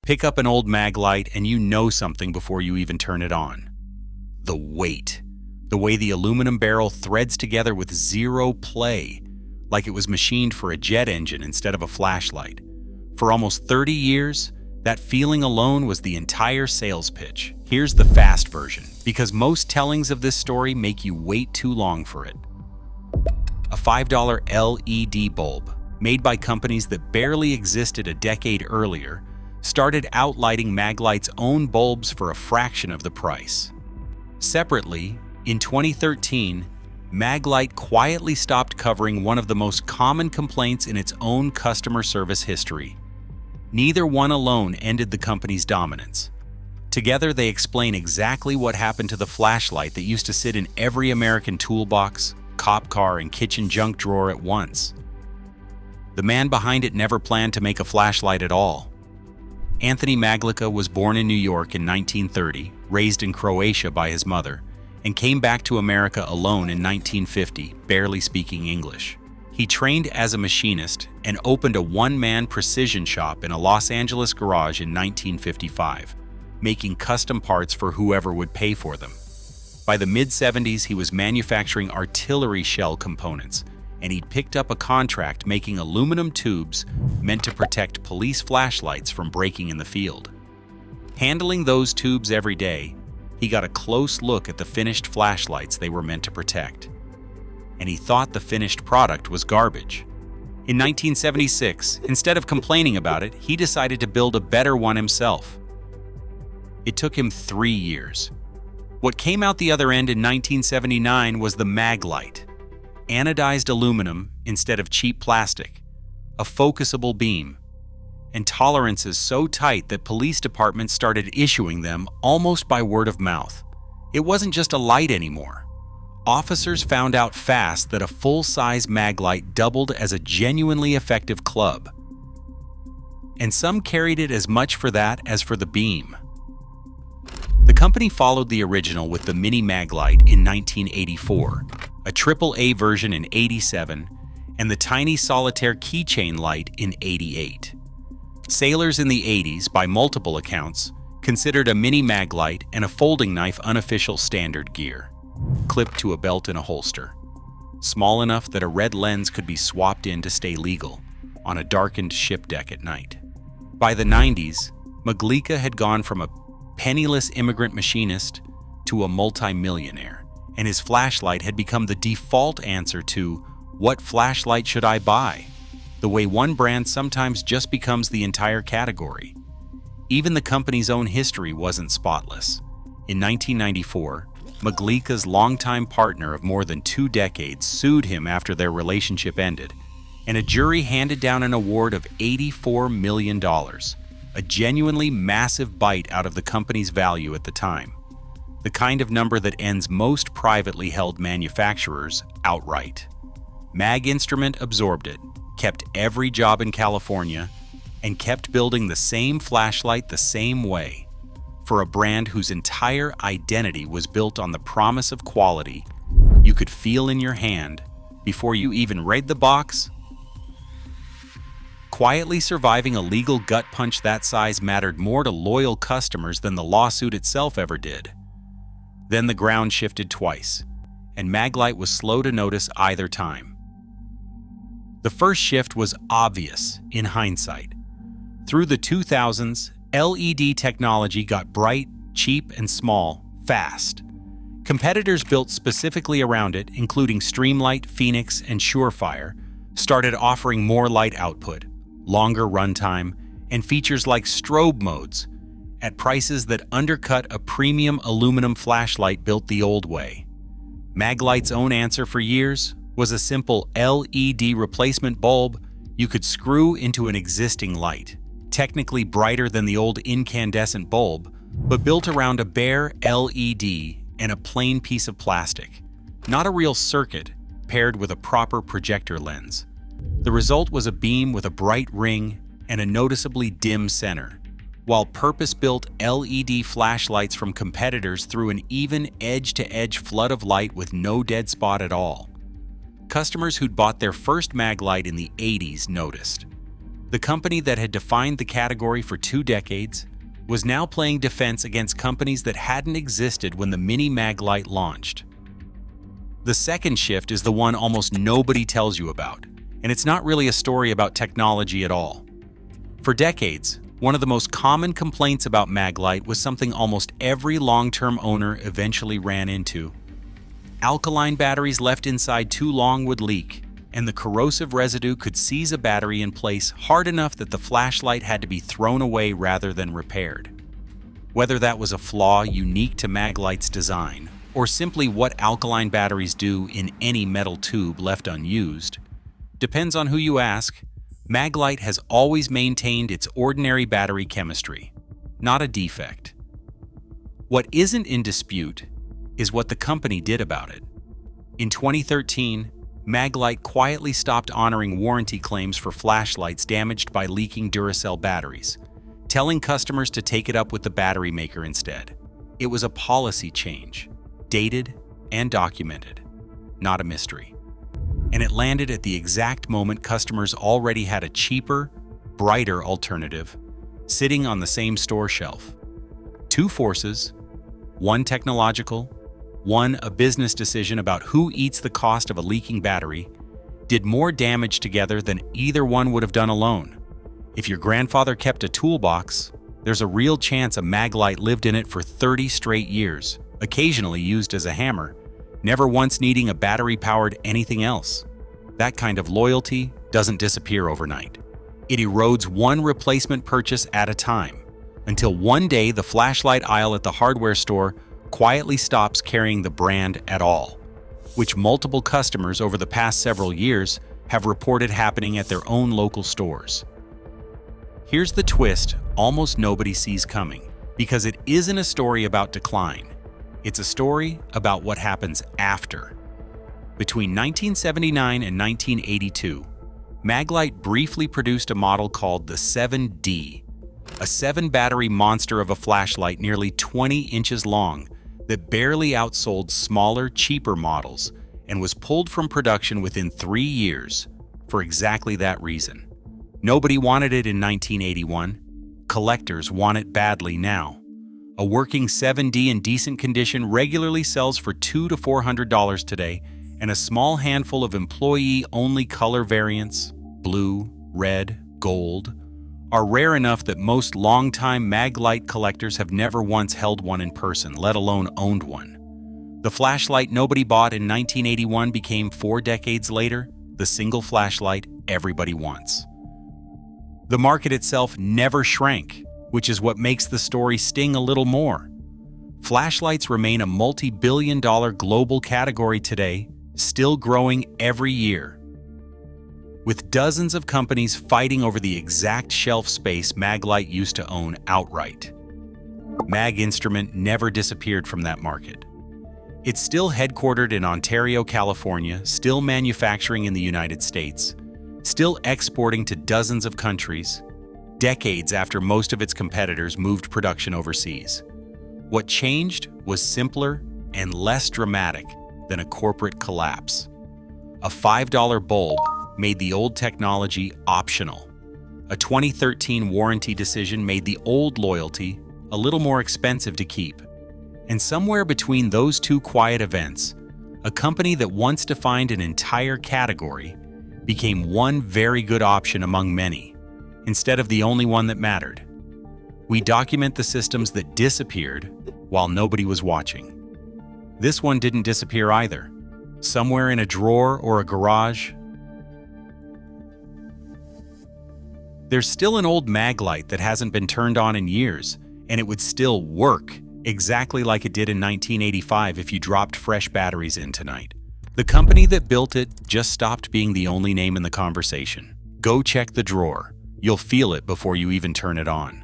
Pick up an old Maglite and you know something before you even turn it on. The weight. The way the aluminum barrel threads together with zero play, like it was machined for a jet engine instead of a flashlight. For almost 30 years, that feeling alone was the entire sales pitch. Here's the fast version, because most tellings of this story make you wait too long for it. A $5 LED bulb, made by companies that barely existed a decade earlier, started outlighting Maglite's own bulbs for a fraction of the price. Separately, in 2013, Maglite quietly stopped covering one of the most common complaints in its own customer service history. Neither one alone ended the company's dominance. Together, they explain exactly what happened to the flashlight that used to sit in every American toolbox, cop car, and kitchen junk drawer at once. The man behind it never planned to make a flashlight at all. Anthony Maglica was born in New York in 1930, raised in Croatia by his mother, and came back to America alone in 1950, barely speaking English. He trained as a machinist and opened a one-man precision shop in a Los Angeles garage in 1955, making custom parts for whoever would pay for them. By the mid-70s, he was manufacturing artillery shell components, and he'd picked up a contract making aluminum tubes meant to protect police flashlights from breaking in the field. Handling those tubes every day, he got a close look at the finished flashlights they were meant to protect. And he thought the finished product was garbage. In 1976, instead of complaining about it, he decided to build a better one himself. It took him 3 years. What came out the other end in 1979 was the Maglite, anodized aluminum instead of cheap plastic, a focusable beam, and tolerances so tight that police departments started issuing them almost by word of mouth. It wasn't just a light anymore. Officers found out fast that a full-size Maglite doubled as a genuinely effective club. And some carried it as much for that as for the beam. The company followed the original with the Mini Maglite in 1984, a AAA version in '87, and the tiny solitaire keychain light in '88. Sailors in the '80s, by multiple accounts, considered a Mini Maglite and a folding knife unofficial standard gear, clipped to a belt in a holster, small enough that a red lens could be swapped in to stay legal on a darkened ship deck at night. By the '90s, Maglica had gone from a penniless immigrant machinist to a multi-millionaire, and his flashlight had become the default answer to, "What flashlight should I buy?" the way one brand sometimes just becomes the entire category. Even the company's own history wasn't spotless. In 1994, Maglica's longtime partner of more than 2 decades sued him after their relationship ended, and a jury handed down an award of $84 million, a genuinely massive bite out of the company's value at the time, the kind of number that ends most privately held manufacturers outright. Mag Instrument absorbed it, kept every job in California, and kept building the same flashlight the same way, for a brand whose entire identity was built on the promise of quality you could feel in your hand before you even read the box. Quietly surviving a legal gut punch that size mattered more to loyal customers than the lawsuit itself ever did. Then the ground shifted twice, and Maglite was slow to notice either time. The first shift was obvious in hindsight. Through the 2000s, LED technology got bright, cheap, and small, fast. Competitors built specifically around it, including Streamlight, Fenix, and Surefire, started offering more light output, longer runtime, and features like strobe modes at prices that undercut a premium aluminum flashlight built the old way. Maglite's own answer for years was a simple LED replacement bulb you could screw into an existing light, technically brighter than the old incandescent bulb, but built around a bare LED and a plain piece of plastic, not a real circuit paired with a proper projector lens. The result was a beam with a bright ring and a noticeably dim center, while purpose-built LED flashlights from competitors threw an even edge-to-edge flood of light with no dead spot at all. Customers who'd bought their first Maglite in the '80s noticed. The company that had defined the category for 2 decades was now playing defense against companies that hadn't existed when the mini Maglite launched. The second shift is the one almost nobody tells you about, and it's not really a story about technology at all. For decades, one of the most common complaints about Maglite was something almost every long-term owner eventually ran into. Alkaline batteries left inside too long would leak, and the corrosive residue could seize a battery in place hard enough that the flashlight had to be thrown away rather than repaired. Whether that was a flaw unique to Maglite's design, or simply what alkaline batteries do in any metal tube left unused, depends on who you ask. Maglite has always maintained its ordinary battery chemistry, not a defect. What isn't in dispute is what the company did about it. In 2013, Maglite quietly stopped honoring warranty claims for flashlights damaged by leaking Duracell batteries, telling customers to take it up with the battery maker instead. It was a policy change, dated and documented, not a mystery. And it landed at the exact moment customers already had a cheaper, brighter alternative sitting on the same store shelf. 2 forces, one technological, one a business decision about who eats the cost of a leaking battery, did more damage together than either one would have done alone. If your grandfather kept a toolbox, there's a real chance a Maglite lived in it for 30 straight years, occasionally used as a hammer, never once needing a battery-powered anything else. That kind of loyalty doesn't disappear overnight. It erodes one replacement purchase at a time, until one day the flashlight aisle at the hardware store quietly stops carrying the brand at all, which multiple customers over the past several years have reported happening at their own local stores. Here's the twist almost nobody sees coming, because it isn't a story about decline. It's a story about what happens after. Between 1979 and 1982, Maglite briefly produced a model called the 7D, a 7-battery monster of a flashlight nearly 20 inches long that barely outsold smaller, cheaper models and was pulled from production within 3 years for exactly that reason. Nobody wanted it in 1981. Collectors want it badly now. A working 7D in decent condition regularly sells for $200 to $400 today, and a small handful of employee-only color variants, blue, red, gold, are rare enough that most longtime Maglite collectors have never once held one in person, let alone owned one. The flashlight nobody bought in 1981 became 4 decades later the single flashlight everybody wants. The market itself never shrank, which is what makes the story sting a little more. Flashlights remain a multi-billion-dollar global category today, still growing every year. With dozens of companies fighting over the exact shelf space Maglite used to own outright. Mag Instrument never disappeared from that market. It's still headquartered in Ontario, California, still manufacturing in the United States, still exporting to dozens of countries, decades after most of its competitors moved production overseas. What changed was simpler and less dramatic than a corporate collapse. A $5 bulb made the old technology optional. A 2013 warranty decision made the old loyalty a little more expensive to keep. And somewhere between those 2 quiet events, a company that once defined an entire category became one very good option among many, instead of the only one that mattered. We document the systems that disappeared while nobody was watching. This one didn't disappear either. Somewhere in a drawer or a garage, there's still an old Maglite that hasn't been turned on in years, and it would still work exactly like it did in 1985 if you dropped fresh batteries in tonight. The company that built it just stopped being the only name in the conversation. Go check the drawer. You'll feel it before you even turn it on.